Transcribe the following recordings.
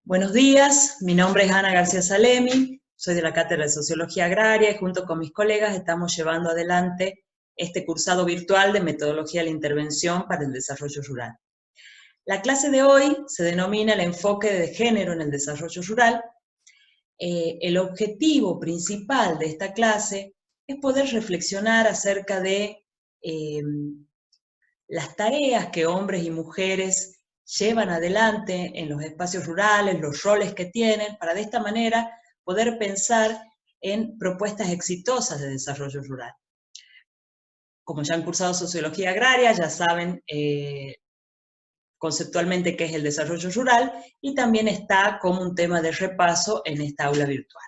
Buenos días, mi nombre es Ana García Salemi, soy de la Cátedra de Sociología Agraria y junto con mis colegas estamos llevando adelante este cursado virtual de Metodología de la Intervención para el Desarrollo Rural. La clase de hoy se denomina el enfoque de género en el desarrollo rural. El objetivo principal de esta clase es poder reflexionar acerca de las tareas que hombres y mujeres llevan adelante en los espacios rurales, los roles que tienen, para de esta manera poder pensar en propuestas exitosas de desarrollo rural. Como ya han cursado Sociología Agraria, ya saben conceptualmente qué es el desarrollo rural, y también está como un tema de repaso en esta aula virtual.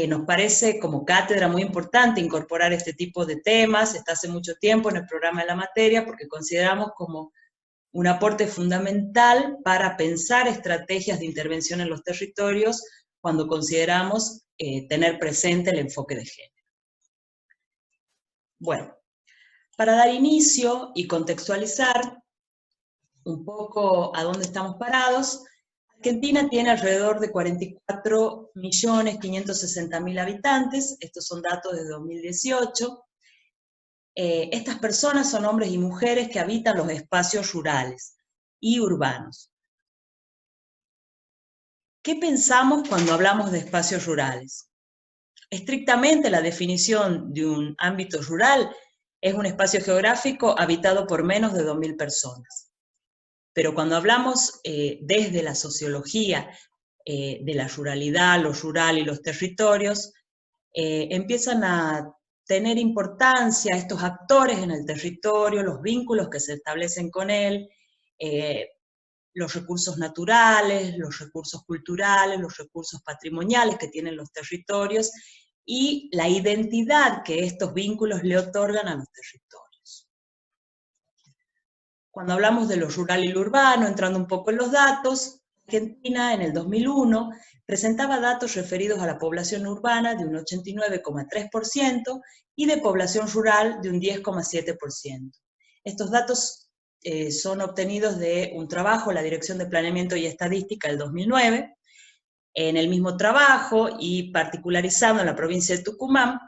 Nos parece como cátedra muy importante incorporar este tipo de temas, está hace mucho tiempo en el programa de la materia, porque consideramos como un aporte fundamental para pensar estrategias de intervención en los territorios cuando consideramos tener presente el enfoque de género. Bueno, para dar inicio y contextualizar un poco a dónde estamos parados, Argentina tiene alrededor de 44.560.000 habitantes, estos son datos de 2018. Estas personas son hombres y mujeres que habitan los espacios rurales y urbanos. ¿Qué pensamos cuando hablamos de espacios rurales? Estrictamente, la definición de un ámbito rural es un espacio geográfico habitado por menos de 2.000 personas. Pero cuando hablamos desde la sociología de la ruralidad, lo rural y los territorios, empiezan a tener importancia estos actores en el territorio, los vínculos que se establecen con él, los recursos naturales, los recursos culturales, los recursos patrimoniales que tienen los territorios y la identidad que estos vínculos le otorgan a los territorios. Cuando hablamos de lo rural y lo urbano, entrando un poco en los datos, Argentina en el 2001 presentaba datos referidos a la población urbana de un 89,3% y de población rural de un 10,7%. Estos datos son obtenidos de un trabajo, la Dirección de Planeamiento y Estadística del 2009. En el mismo trabajo, y particularizando en la provincia de Tucumán,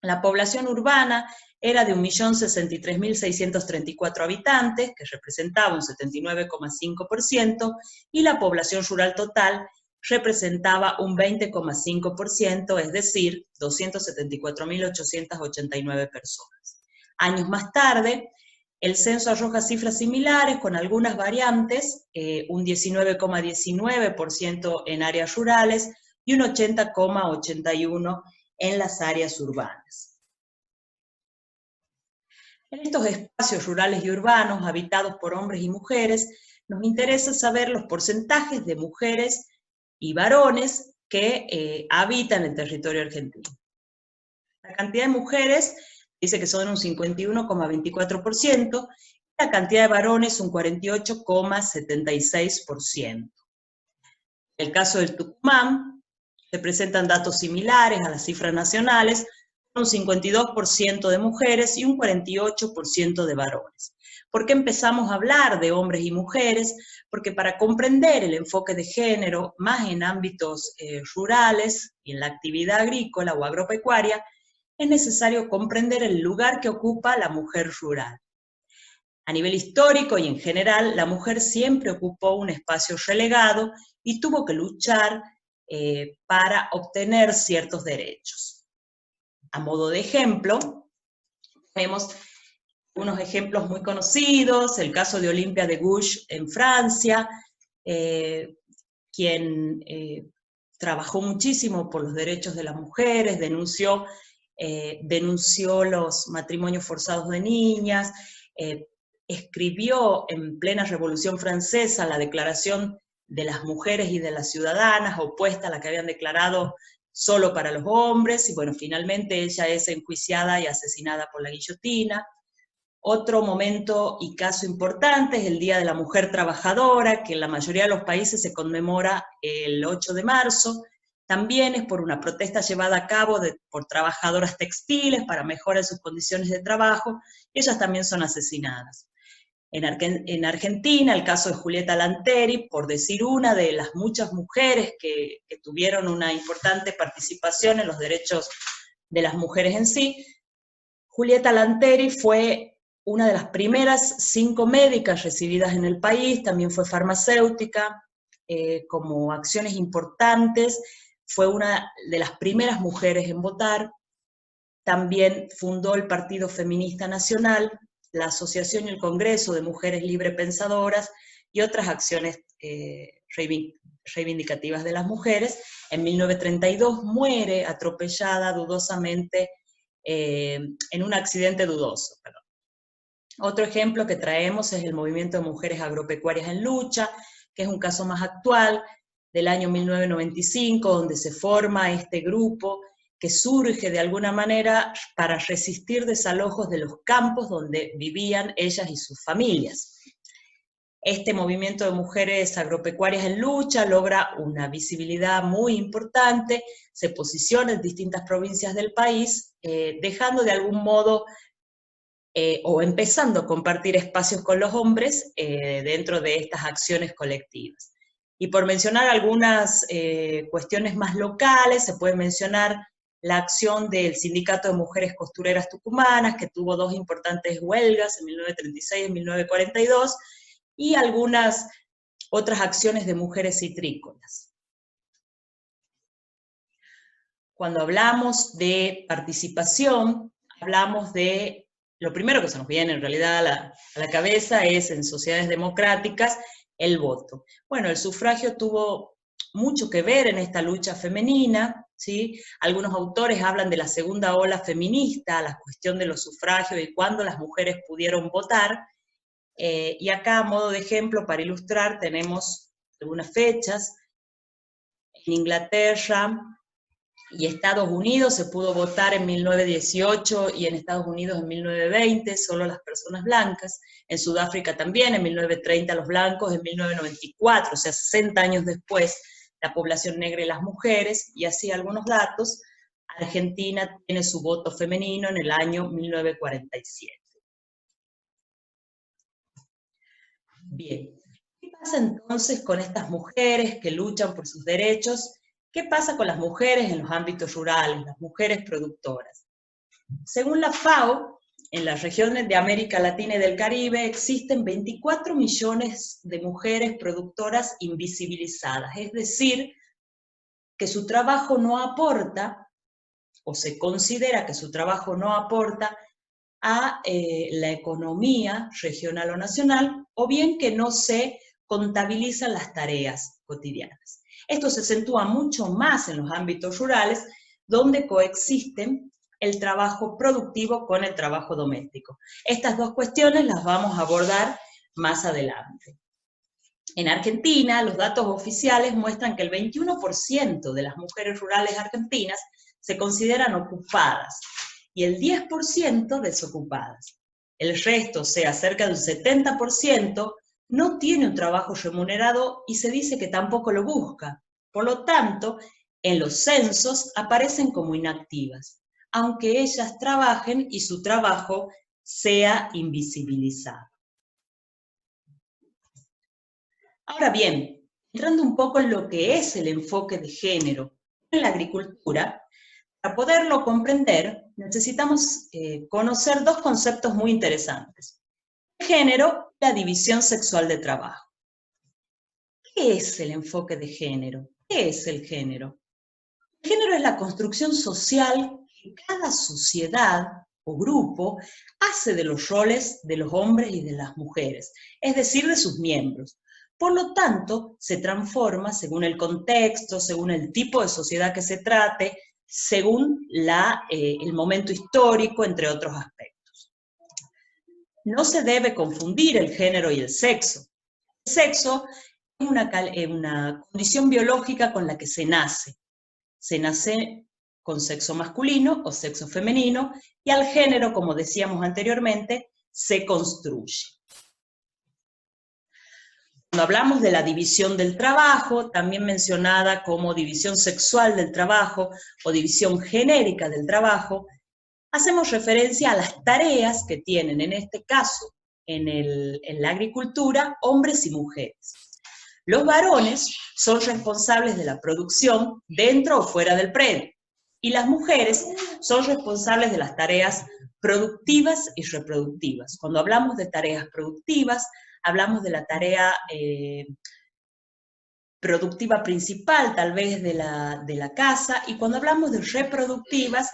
la población urbana era de 1.063.634 habitantes, que representaba un 79,5%, y la población rural total representaba un 20,5%, es decir, 274.889 personas. Años más tarde, el censo arroja cifras similares con algunas variantes, un 19,19% en áreas rurales y un 80,81% en las áreas urbanas. En estos espacios rurales y urbanos habitados por hombres y mujeres, nos interesa saber los porcentajes de mujeres y varones que habitan el territorio argentino. La cantidad de mujeres dice que son un 51,24%, y la cantidad de varones un 48,76%. En el caso del Tucumán, se presentan datos similares a las cifras nacionales, un 52% de mujeres y un 48% de varones. ¿Por qué empezamos a hablar de hombres y mujeres? Porque para comprender el enfoque de género, más en ámbitos rurales y en la actividad agrícola o agropecuaria, es necesario comprender el lugar que ocupa la mujer rural. A nivel histórico y en general, la mujer siempre ocupó un espacio relegado y tuvo que luchar para obtener ciertos derechos. A modo de ejemplo, vemos unos ejemplos muy conocidos, el caso de Olympia de Gouges en Francia, quien trabajó muchísimo por los derechos de las mujeres, denunció los matrimonios forzados de niñas, escribió en plena Revolución Francesa la Declaración de las Mujeres y de las Ciudadanas, opuesta a la que habían declarado solo para los hombres, y bueno, finalmente ella es enjuiciada y asesinada por la guillotina. Otro momento y caso importante es el Día de la Mujer Trabajadora, que en la mayoría de los países se conmemora el 8 de marzo, también es por una protesta llevada a cabo por trabajadoras textiles para mejorar sus condiciones de trabajo, ellas también son asesinadas. En Argentina, el caso de Julieta Lanteri, por decir una de las muchas mujeres que tuvieron una importante participación en los derechos de las mujeres en sí, Julieta Lanteri fue una de las primeras 5 médicas recibidas en el país, también fue farmacéutica, como acciones importantes, fue una de las primeras mujeres en votar, también fundó el Partido Feminista Nacional, la Asociación y el Congreso de Mujeres Libre Pensadoras y otras acciones reivindicativas de las mujeres. En 1932 muere atropellada dudosamente en un accidente dudoso. Perdón. Otro ejemplo que traemos es el Movimiento de Mujeres Agropecuarias en Lucha, que es un caso más actual, del año 1995, donde se forma este grupo que surge de alguna manera para resistir desalojos de los campos donde vivían ellas y sus familias. Este movimiento de mujeres agropecuarias en lucha logra una visibilidad muy importante, se posiciona en distintas provincias del país, dejando de algún modo o empezando a compartir espacios con los hombres dentro de estas acciones colectivas. Y por mencionar algunas cuestiones más locales, se puede mencionar la acción del Sindicato de Mujeres Costureras Tucumanas, que tuvo 2 importantes huelgas en 1936 y en 1942, y algunas otras acciones de mujeres citrícolas. Cuando hablamos de participación, hablamos de, lo primero que se nos viene en realidad a la cabeza es en sociedades democráticas el voto. Bueno, el sufragio tuvo mucho que ver en esta lucha femenina, ¿sí? Algunos autores hablan de la segunda ola feminista, la cuestión de los sufragios y cuándo las mujeres pudieron votar, y acá a modo de ejemplo para ilustrar tenemos algunas fechas. En Inglaterra y Estados Unidos se pudo votar en 1918 y en Estados Unidos en 1920, solo las personas blancas. En Sudáfrica también, en 1930 los blancos, en 1994, o sea, 60 años después, la población negra y las mujeres, y así algunos datos. Argentina tiene su voto femenino en el año 1947. Bien, ¿qué pasa entonces con estas mujeres que luchan por sus derechos? ¿Qué pasa con las mujeres en los ámbitos rurales, las mujeres productoras? Según la FAO, en las regiones de América Latina y del Caribe existen 24 millones de mujeres productoras invisibilizadas, es decir, que su trabajo no aporta, o se considera que su trabajo no aporta a la economía regional o nacional, o bien que no se contabilizan las tareas cotidianas. Esto se acentúa mucho más en los ámbitos rurales, donde coexisten el trabajo productivo con el trabajo doméstico. Estas 2 cuestiones las vamos a abordar más adelante. En Argentina, los datos oficiales muestran que el 21% de las mujeres rurales argentinas se consideran ocupadas y el 10% desocupadas. El resto, o sea, cerca del 70%, no tiene un trabajo remunerado y se dice que tampoco lo busca. Por lo tanto, en los censos aparecen como inactivas, aunque ellas trabajen y su trabajo sea invisibilizado. Ahora bien, entrando un poco en lo que es el enfoque de género en la agricultura, para poderlo comprender, necesitamos conocer 2 conceptos muy interesantes. El género y la división sexual de trabajo. ¿Qué es el enfoque de género? ¿Qué es el género? El género es la construcción social que cada sociedad o grupo hace de los roles de los hombres y de las mujeres, es decir, de sus miembros. Por lo tanto, se transforma según el contexto, según el tipo de sociedad que se trate, según el momento histórico, entre otros aspectos. No se debe confundir el género y el sexo. El sexo es una condición biológica con la que se nace. Se nace con sexo masculino o sexo femenino, y al género, como decíamos anteriormente, se construye. Cuando hablamos de la división del trabajo, también mencionada como división sexual del trabajo o división genérica del trabajo, hacemos referencia a las tareas que tienen, en este caso, en la agricultura, hombres y mujeres. Los varones son responsables de la producción dentro o fuera del predio, y las mujeres son responsables de las tareas productivas y reproductivas. Cuando hablamos de tareas productivas, hablamos de la tarea productiva principal, tal vez de la casa, y cuando hablamos de reproductivas,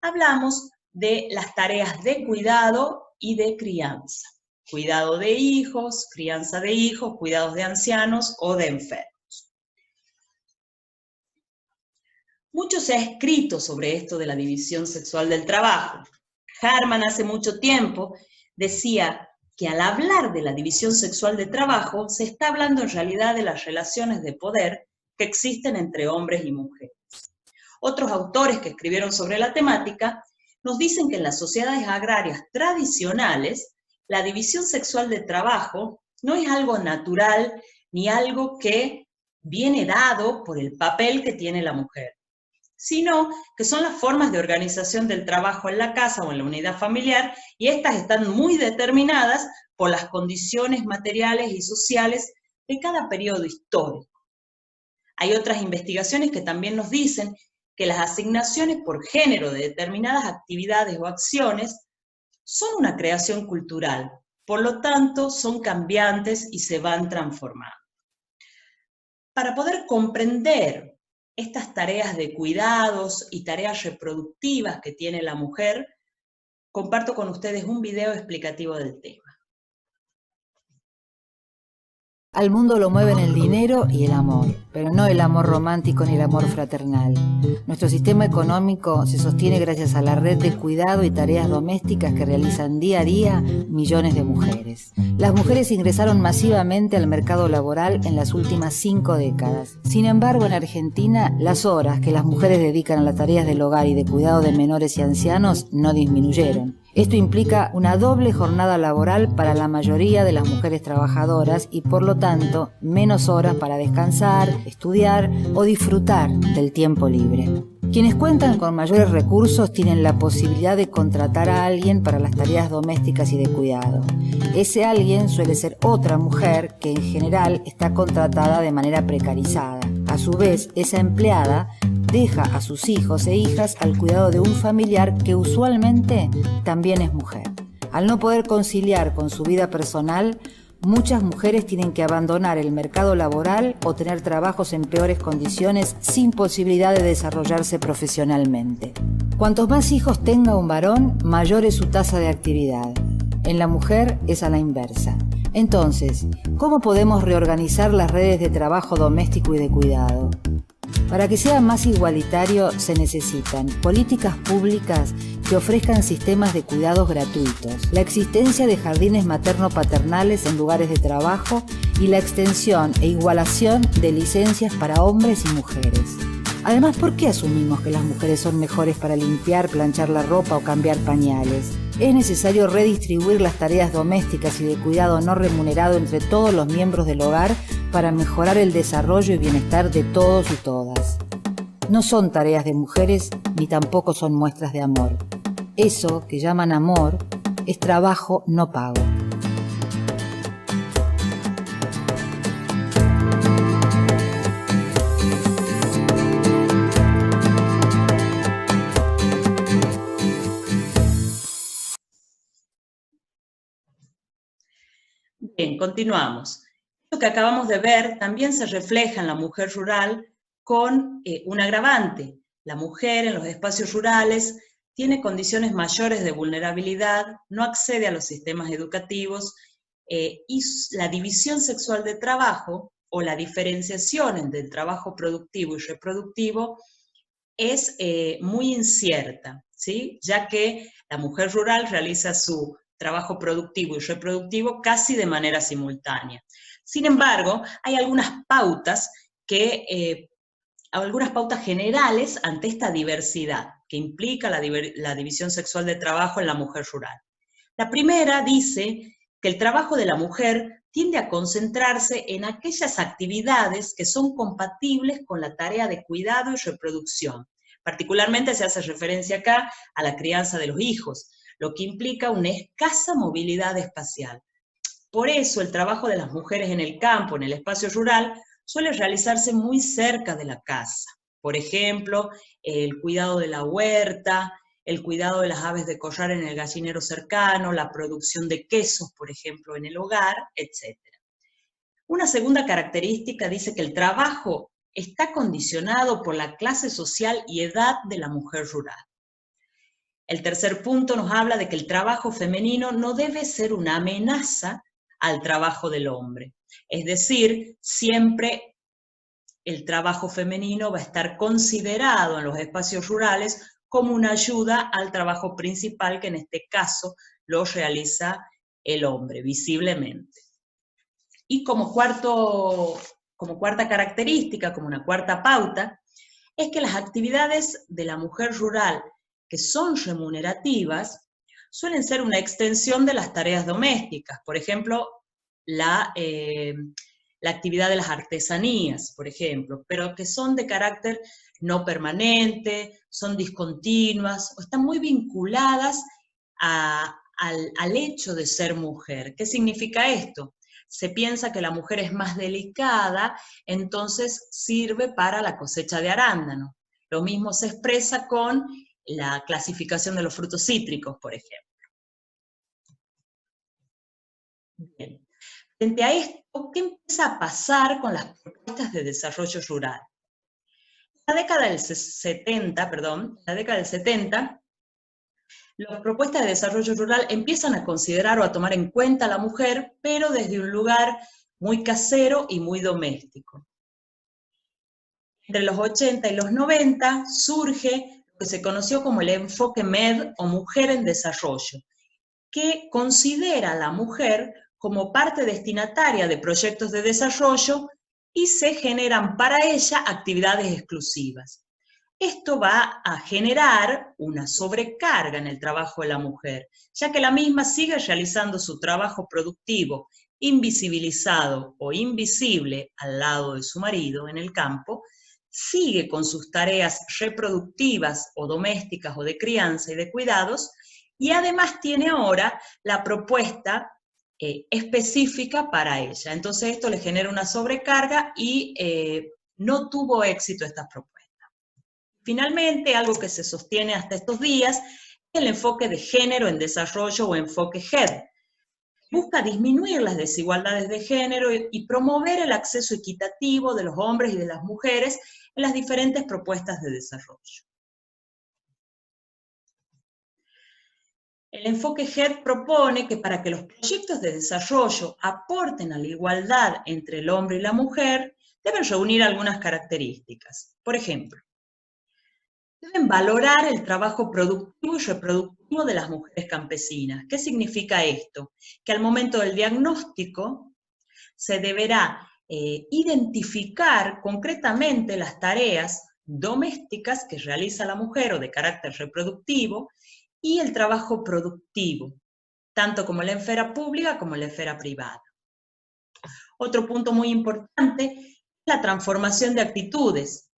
hablamos de las tareas de cuidado y de crianza. Cuidado de hijos, crianza de hijos, cuidados de ancianos o de enfermos. Mucho se ha escrito sobre esto de la división sexual del trabajo. Harman hace mucho tiempo decía que al hablar de la división sexual del trabajo, se está hablando en realidad de las relaciones de poder que existen entre hombres y mujeres. Otros autores que escribieron sobre la temática nos dicen que en las sociedades agrarias tradicionales, la división sexual del trabajo no es algo natural ni algo que viene dado por el papel que tiene la mujer, sino que son las formas de organización del trabajo en la casa o en la unidad familiar, y estas están muy determinadas por las condiciones materiales y sociales de cada periodo histórico. Hay otras investigaciones que también nos dicen que las asignaciones por género de determinadas actividades o acciones son una creación cultural, por lo tanto son cambiantes y se van transformando. Para poder comprender estas tareas de cuidados y tareas reproductivas que tiene la mujer, comparto con ustedes un video explicativo del tema. Al mundo lo mueven el dinero y el amor, pero no el amor romántico ni el amor fraternal. Nuestro sistema económico se sostiene gracias a la red de cuidado y tareas domésticas que realizan día a día millones de mujeres. Las mujeres ingresaron masivamente al mercado laboral en las últimas 5 décadas. Sin embargo, en Argentina, las horas que las mujeres dedican a las tareas del hogar y de cuidado de menores y ancianos no disminuyeron. Esto implica una doble jornada laboral para la mayoría de las mujeres trabajadoras y, por lo tanto, menos horas para descansar, estudiar o disfrutar del tiempo libre. Quienes cuentan con mayores recursos tienen la posibilidad de contratar a alguien para las tareas domésticas y de cuidado. Ese alguien suele ser otra mujer que en general está contratada de manera precarizada. A su vez, esa empleada deja a sus hijos e hijas al cuidado de un familiar que usualmente también es mujer. Al no poder conciliar con su vida personal, muchas mujeres tienen que abandonar el mercado laboral o tener trabajos en peores condiciones sin posibilidad de desarrollarse profesionalmente. Cuantos más hijos tenga un varón, mayor es su tasa de actividad. En la mujer es a la inversa. Entonces, ¿cómo podemos reorganizar las redes de trabajo doméstico y de cuidado? Para que sea más igualitario se necesitan políticas públicas que ofrezcan sistemas de cuidados gratuitos, la existencia de jardines materno-paternales en lugares de trabajo y la extensión e igualación de licencias para hombres y mujeres. Además, ¿por qué asumimos que las mujeres son mejores para limpiar, planchar la ropa o cambiar pañales? Es necesario redistribuir las tareas domésticas y de cuidado no remunerado entre todos los miembros del hogar para mejorar el desarrollo y bienestar de todos y todas. No son tareas de mujeres ni tampoco son muestras de amor. Eso que llaman amor es trabajo no pago. Bien, continuamos. Lo que acabamos de ver también se refleja en la mujer rural con un agravante. La mujer en los espacios rurales tiene condiciones mayores de vulnerabilidad, no accede a los sistemas educativos y la división sexual de trabajo o la diferenciación entre el trabajo productivo y reproductivo es muy incierta, ¿sí? Ya que la mujer rural realiza su trabajo productivo y reproductivo casi de manera simultánea. Sin embargo, hay algunas pautas algunas pautas generales ante esta diversidad que implica la división sexual de trabajo en la mujer rural. La primera dice que el trabajo de la mujer tiende a concentrarse en aquellas actividades que son compatibles con la tarea de cuidado y reproducción. Particularmente se hace referencia acá a la crianza de los hijos, lo que implica una escasa movilidad espacial. Por eso el trabajo de las mujeres en el campo, en el espacio rural, suele realizarse muy cerca de la casa. Por ejemplo, el cuidado de la huerta, el cuidado de las aves de corral en el gallinero cercano, la producción de quesos, por ejemplo, en el hogar, etc. Una segunda característica dice que el trabajo está condicionado por la clase social y edad de la mujer rural. El tercer punto nos habla de que el trabajo femenino no debe ser una amenaza al trabajo del hombre. Es decir, siempre el trabajo femenino va a estar considerado en los espacios rurales como una ayuda al trabajo principal, que en este caso lo realiza el hombre, visiblemente. Y como cuarta característica, como una cuarta pauta, es que las actividades de la mujer rural que son remunerativas suelen ser una extensión de las tareas domésticas. Por ejemplo, la actividad de las artesanías, por ejemplo, pero que son de carácter no permanente, son discontinuas, o están muy vinculadas al hecho de ser mujer. ¿Qué significa esto? Se piensa que la mujer es más delicada, entonces sirve para la cosecha de arándano. Lo mismo se expresa con la clasificación de los frutos cítricos, por ejemplo. Bien. Frente a esto, ¿qué empieza a pasar con las propuestas de desarrollo rural? En la década del 70, las propuestas de desarrollo rural empiezan a considerar o a tomar en cuenta a la mujer, pero desde un lugar muy casero y muy doméstico. Entre los 80 y los 90 surge lo que se conoció como el enfoque MED o Mujer en Desarrollo, que considera a la mujer como parte destinataria de proyectos de desarrollo y se generan para ella actividades exclusivas. Esto va a generar una sobrecarga en el trabajo de la mujer, ya que la misma sigue realizando su trabajo productivo invisibilizado o invisible al lado de su marido en el campo, sigue con sus tareas reproductivas o domésticas o de crianza y de cuidados, y además tiene ahora la propuesta específica para ella. Entonces esto le genera una sobrecarga y no tuvo éxito estas propuestas. Finalmente, algo que se sostiene hasta estos días es el enfoque de género en desarrollo o enfoque GED. Busca disminuir las desigualdades de género y promover el acceso equitativo de los hombres y de las mujeres en las diferentes propuestas de desarrollo. El enfoque GED propone que para que los proyectos de desarrollo aporten a la igualdad entre el hombre y la mujer, deben reunir algunas características. Por ejemplo, deben valorar el trabajo productivo y reproductivo de las mujeres campesinas. ¿Qué significa esto? Que al momento del diagnóstico se deberá identificar concretamente las tareas domésticas que realiza la mujer o de carácter reproductivo y el trabajo productivo, tanto como en la esfera pública como en la esfera privada. Otro punto muy importante es la transformación de actitudes.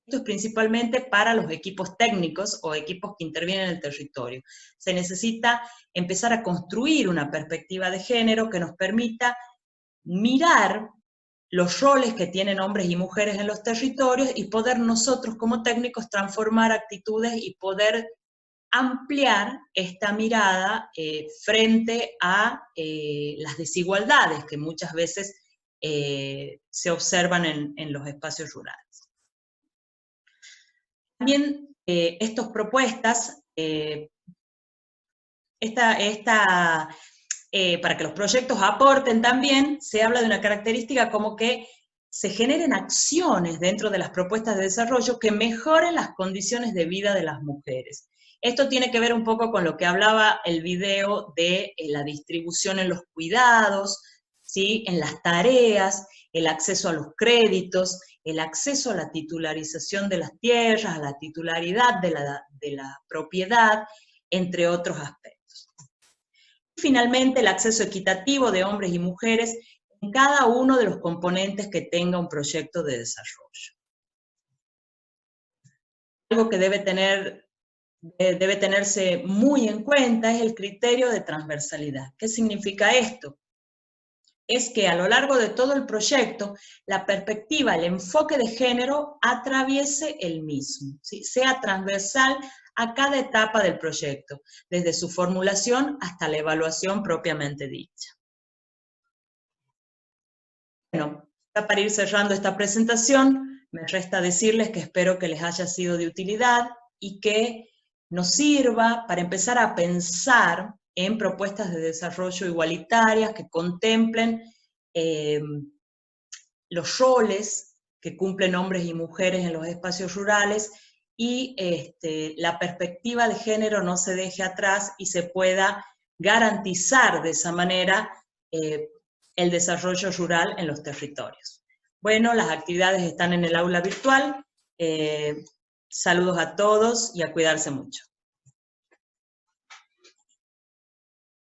Esto es principalmente para los equipos técnicos o equipos que intervienen en el territorio. Se necesita empezar a construir una perspectiva de género que nos permita mirar los roles que tienen hombres y mujeres en los territorios y poder nosotros como técnicos transformar actitudes y poder ampliar esta mirada frente a las desigualdades que muchas veces se observan en los espacios rurales. También estas propuestas, para que los proyectos aporten también, se habla de una característica como que se generen acciones dentro de las propuestas de desarrollo que mejoren las condiciones de vida de las mujeres. Esto tiene que ver un poco con lo que hablaba el video de la distribución en los cuidados, ¿sí? En las tareas, el acceso a los créditos, el acceso a la titularización de las tierras, a la titularidad de la propiedad, entre otros aspectos. Y finalmente, el acceso equitativo de hombres y mujeres en cada uno de los componentes que tenga un proyecto de desarrollo. Algo que debe tenerse muy en cuenta es el criterio de transversalidad. ¿Qué significa esto? es que a lo largo de todo el proyecto, la perspectiva, el enfoque de género atraviese el mismo, ¿sí? Sea transversal a cada etapa del proyecto, desde su formulación hasta la evaluación propiamente dicha. Bueno, ya para ir cerrando esta presentación, me resta decirles que espero que les haya sido de utilidad y que nos sirva para empezar a pensar en propuestas de desarrollo igualitarias que contemplen los roles que cumplen hombres y mujeres en los espacios rurales y la perspectiva de género no se deje atrás y se pueda garantizar de esa manera el desarrollo rural en los territorios. Bueno, las actividades están en el aula virtual. Saludos a todos y a cuidarse mucho.